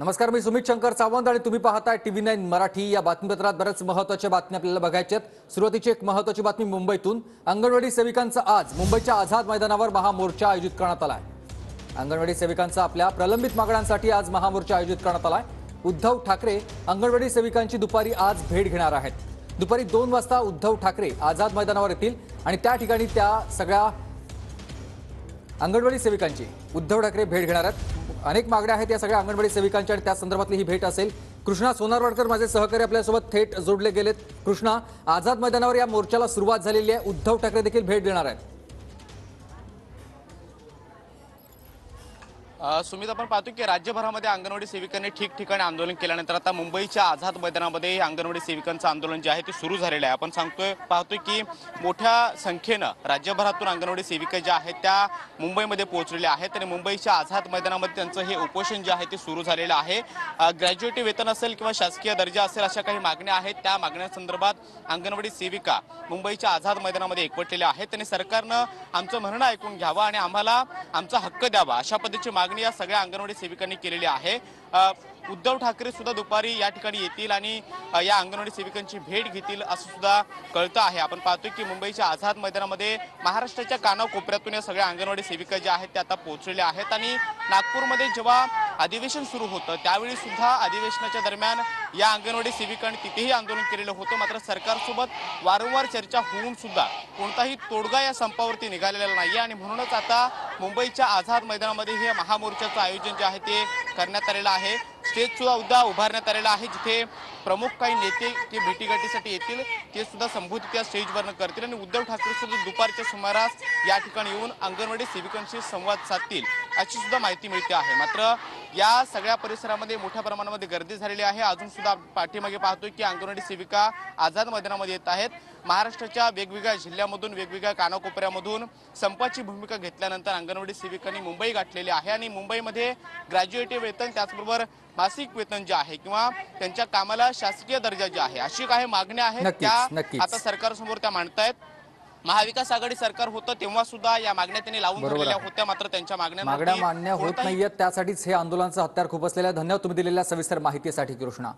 नमस्कार, मी सुमित शंकर सावंत आणि तुम्ही पाहताय TV9 मराठी। या बातमीपत्रात बरेच महत्त्वाच्या बातम्या आपल्याला बघायच्या आहेत। सुरुवातीची एक महत्त्वाची बातमी मुंबईतून। अंगणवाडी सेविकांचा आज मुंबईच्या आझाद मैदानावर महामोर्चा आयोजित करण्यात आला आहे। अंगणवाडी सेविकांचा आपल्या प्रलंबित मागण्यांसाठी आज महामोर्चा आयोजित करण्यात आला आहे। उद्धव ठाकरे अंगणवाडी सेविकांची दुपारी आज भेट घेणार आहेत। दुपारी 2 वाजता उद्धव ठाकरे आझाद मैदानावर येतील आणि त्या ठिकाणी त्या सगळ्या अंगणवाडी सेविकांची उद्धव ठाकरे भेट घेणार आहेत। अनेक मागण्या आहेत या सगळ्या अंगणवाडी सेविकांच्या आणि त्या संदर्भातली ही भेट असेल। कृष्णा सोनारवाडकर माझे सहकारी आपल्यासोबत थेट जोडले गेलेत। कृष्णा, आझाद मैदानावर या मोर्चाला सुरुवात झालेली आहे। उद्धव ठाकरे देखील भेट देणार आहेत। सुमित, आपण पाहतो की राज्यभरामध्ये अंगणवाडी सेविकांनी ठिकठिकाणी आंदोलन केल्यानंतर आता मुंबईच्या आझाद मैदानामध्ये अंगणवाडी सेविकांचं आंदोलन जे आहे ते सुरू झालेलं आहे। आपण पाहतोय की मोठ्या संख्येनं राज्यभरातून अंगणवाडी सेविका ज्या आहेत त्या मुंबईमध्ये पोहोचलेल्या आहेत आणि मुंबईच्या आझाद मैदानामध्ये त्यांचं हे उपोषण जे आहे ते सुरू झालेलं आहे। ग्रॅज्युएटी वेतन असेल किंवा शासकीय दर्जा असेल अशा काही मागण्या आहेत। त्या मागण्यांसंदर्भात अंगणवाडी सेविका मुंबईच्या आझाद मैदानामध्ये एकवटलेल्या आहेत आणि सरकारनं आमचं म्हणणं ऐकून घ्यावं आणि आम्हाला आमचा हक्क द्यावा अशा पद्धतीची मागणी या सगळ्या अंगणवाडी सेविकांनी केलेली आहे। उद्धव ठाकरे सुद्धा दुपारी या ठिकाणी येतील आणि या अंगणवाडी सेविकांची भेट घेतील असं सुद्धा कळतं आहे। आपण पाहतोय की मुंबईच्या आझाद मैदानामध्ये महाराष्ट्राच्या कानाकोपऱ्यातून या सगळ्या अंगणवाडी सेविका ज्या आहेत त्या आता पोहोचलेल्या आहेत आणि नागपूरमध्ये जेव्हा अधिवेशन सुरू होतं त्यावेळी सुद्धा अधिवेशनाच्या दरम्यान या अंगणवाडी सेविकांनी तिथेही आंदोलन केलेलं होतं। मात्र सरकारसोबत वारंवार चर्चा होऊन सुद्धा कोणताही तोडगा या संपावरती निघालेला नाही आणि म्हणूनच आता मुंबईच्या आझाद मैदानामध्ये हे महामोर्चाचं आयोजन जे आहे ते करण्यात आलेलं आहे। स्टेज सुद्धा उभारण्यात आलेला आहे जिथे प्रमुख काही नेते ते भेटीगाठीसाठी येतील ते सुद्धा संबोधित त्या स्टेजवरनं करतील आणि उद्धव ठाकरे सुद्धा दुपारच्या सुमारास या ठिकाणी येऊन अंगणवाडी सेविकांशी संवाद साधतील अशी सुद्धा माहिती मिळते आहे। मात्र या सगळ्या परिसरामध्ये मोठ्या प्रमाणामध्ये गर्दी झालेली आहे। अजून सुद्धा पाठीमागे पाहतोय की अंगणवाडी सेविका आझाद मैदानामध्ये येत आहेत। महाराष्ट्राच्या वेगवेगळ्या जिल्ह्यामधून वेगवेगळ्या कानाकोपऱ्यामधून संपाची भूमिका घेतल्यानंतर अंगणवाडी सेविकांनी मुंबई गाठलेली आहे आणि मुंबईमध्ये ग्रॅज्युएटी वेतन त्याचबरोबर मासिक वेतन जे आहे किंवा त्यांच्या कामाला शासकीय दर्जा जे आहे अशी काही मागण्या आहेत त्या आता सरकारसमोर त्या मांडतायत। महाविकास आघाडी सरकार होतं तेव्हा सुद्धा या मागण्या त्यांनी लावून धरलेल्या होत्या मात्र त्यांच्या मागण्या मान्य होत नाहीयेत। त्यासाठीच हे आंदोलनाचं हत्यार खूप असलेलं आहे। धन्यवाद तुम्ही दिलेल्या सविस्तर माहितीसाठी कृष्णा।